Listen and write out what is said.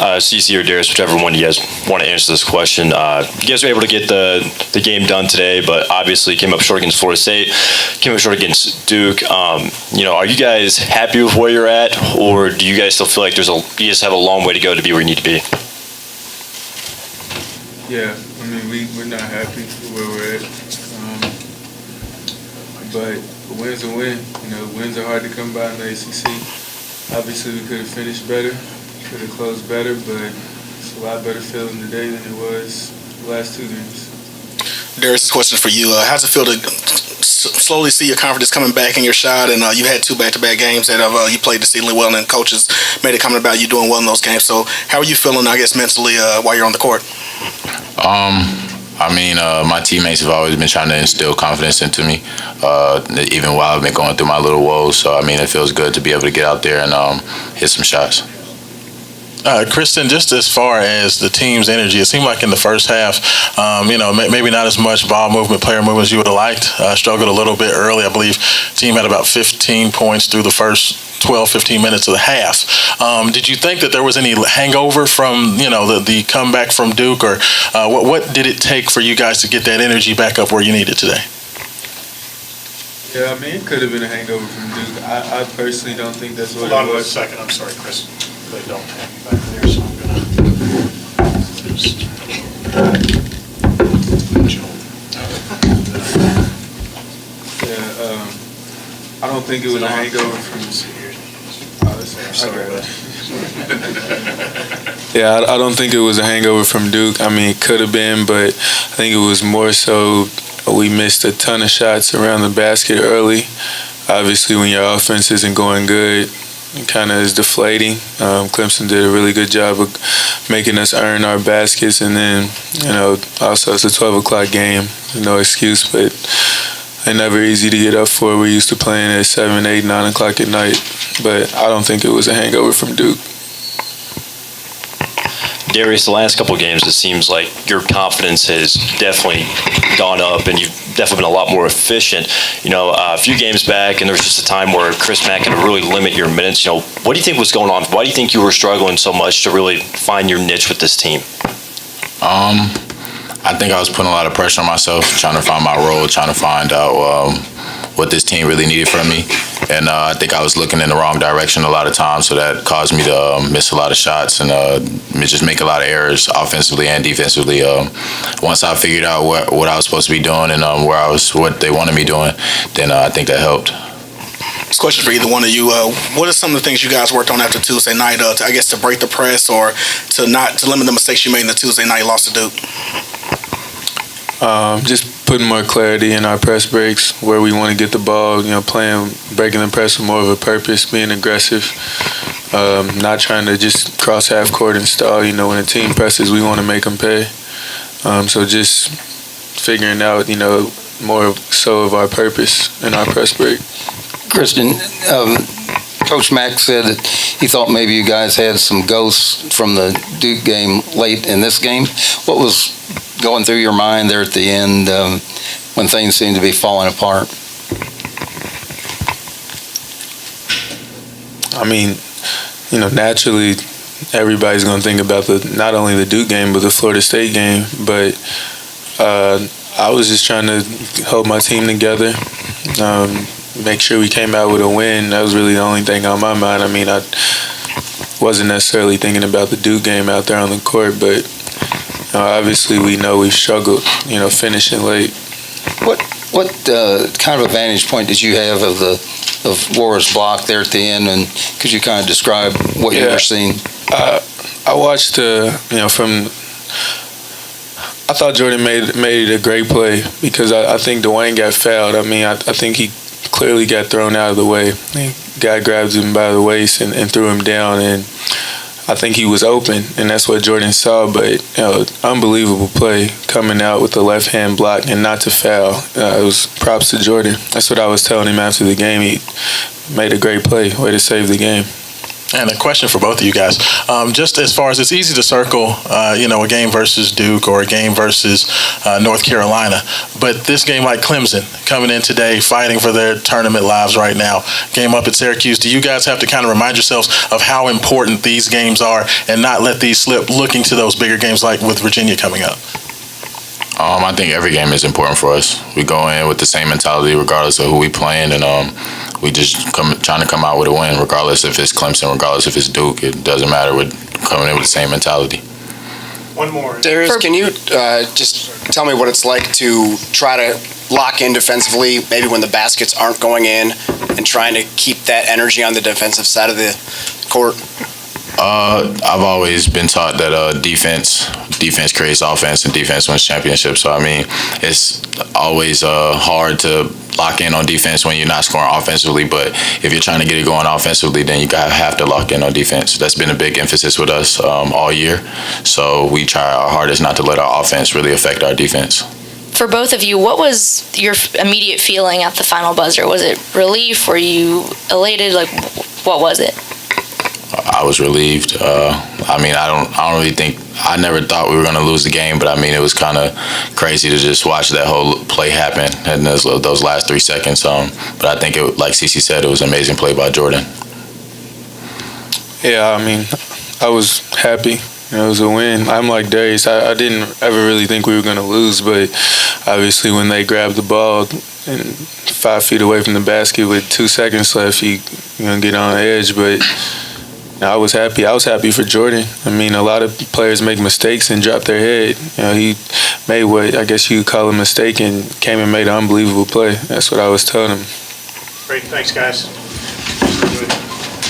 CC or Darius, whichever one you guys want to answer this question. You guys were able to get the game done today, but obviously came up short against Florida State, came up short against Duke. Are you guys happy with where you're at, or do you guys still feel like you just have a long way to go to be where you need to be? Yeah, I mean, we're not happy with where we're at. But a win's a win. Wins are hard to come by in the ACC. Obviously, we could have finished better, could have closed better, but it's a lot better feeling today than it was the last 2 games. Darius, this question for you. How does it feel to slowly see your confidence coming back in your shot? And you had 2 back-to-back games that you played exceedingly well, and coaches made a comment about you doing well in those games. So how are you feeling, I guess, mentally while you're on the court? My teammates have always been trying to instill confidence into me, even while I've been going through my little woes. So, it feels good to be able to get out there and hit some shots. Christen, just as far as the team's energy, it seemed like in the first half, maybe not as much ball movement, player movement as you would have liked. Struggled a little bit early. I believe the team had about 15 points through the first 12, 15 minutes of the half. Did you think that there was any hangover from, the comeback from Duke, or what did it take for you guys to get that energy back up where you needed today? Yeah, it could have been a hangover from Duke. I personally don't think that's what it was. Hold on 1 second. I'm sorry, Chris. They don't have you back there, so I'm going to just... I don't think it was a hangover from... Yeah, I don't think it was a hangover from Duke. It could have been, but I think it was more so we missed a ton of shots around the basket early. Obviously, when your offense isn't going good, it kind of is deflating. Clemson did a really good job of making us earn our baskets, and then, also it's a 12 o'clock game. No excuse, but they're never easy to get up for. We're used to playing at 7, 8, 9 o'clock at night, but I don't think it was a hangover from Duke. Darius, the last couple of games, it seems like your confidence has definitely gone up, and you've definitely been a lot more efficient. A few games back, and there was just a time where Chris Mack could really limit your minutes. What do you think was going on? Why do you think you were struggling so much to really find your niche with this team? I think I was putting a lot of pressure on myself, trying to find my role, trying to find out what this team really needed from me. And I think I was looking in the wrong direction a lot of times, so that caused me to miss a lot of shots and just make a lot of errors offensively and defensively. Once I figured out what I was supposed to be doing and what they wanted me doing, then I think that helped. This question for either one of you. What are some of the things you guys worked on after Tuesday night, to break the press or to limit the mistakes you made in the Tuesday night loss to Duke? Just putting more clarity in our press breaks, where we want to get the ball, breaking the press with more of a purpose, being aggressive, not trying to just cross half court and stall. When a team presses, we want to make them pay. So just figuring out, more so of our purpose in our press break. Christen, Coach Mack said that he thought maybe you guys had some ghosts from the Duke game late in this game. What was going through your mind there at the end when things seemed to be falling apart? Naturally, everybody's going to think about not only the Duke game, but the Florida State game. But I was just trying to hold my team together, make sure we came out with a win. That was really the only thing on my mind. I wasn't necessarily thinking about the Duke game out there on the court, but obviously we know we've struggled, finishing late. What kind of a vantage point did you have of Laura's block there at the end, and could you kind of describe what you were seeing? I watched I thought Jordan made a great play, because I think Dwayne got fouled. I think he clearly got thrown out of the way. Guy grabbed him by the waist and threw him down, and I think he was open, and that's what Jordan saw. But unbelievable play, coming out with the left hand block and not to foul. It was props to Jordan. That's what I was telling him after the game. He made a great play, way to save the game. And a question for both of you guys. Just as far as it's easy to circle, a game versus Duke or a game versus North Carolina, but this game like Clemson coming in today, fighting for their tournament lives right now, game up at Syracuse, do you guys have to kind of remind yourselves of how important these games are and not let these slip, looking to those bigger games like with Virginia coming up? I think every game is important for us. We go in with the same mentality regardless of who we playing, and we just trying to come out with a win, regardless if it's Clemson, regardless if it's Duke. It doesn't matter. We're coming in with the same mentality. One more. Darius, can you just tell me what it's like to try to lock in defensively, maybe when the baskets aren't going in, and trying to keep that energy on the defensive side of the court? I've always been taught that defense creates offense and defense wins championships. So, it's always hard to lock in on defense when you're not scoring offensively. But if you're trying to get it going offensively, then you have to lock in on defense. That's been a big emphasis with us all year. So we try our hardest not to let our offense really affect our defense. For both of you, what was your immediate feeling at the final buzzer? Was it relief? Were you elated? What was it? I was relieved. I don't really think, I never thought we were going to lose the game, but it was kind of crazy to just watch that whole play happen in those last 3 seconds. But I think, like Cece said, it was an amazing play by Jordan. Yeah, I was happy. It was a win. I'm like Darius. I didn't ever really think we were going to lose, but obviously when they grabbed the ball and 5 feet away from the basket with 2 seconds left, you're going to get on edge. But I was happy. I was happy for Jordan. A lot of players make mistakes and drop their head. He made what I guess you could call a mistake and came and made an unbelievable play. That's what I was telling him. Great. Thanks, guys.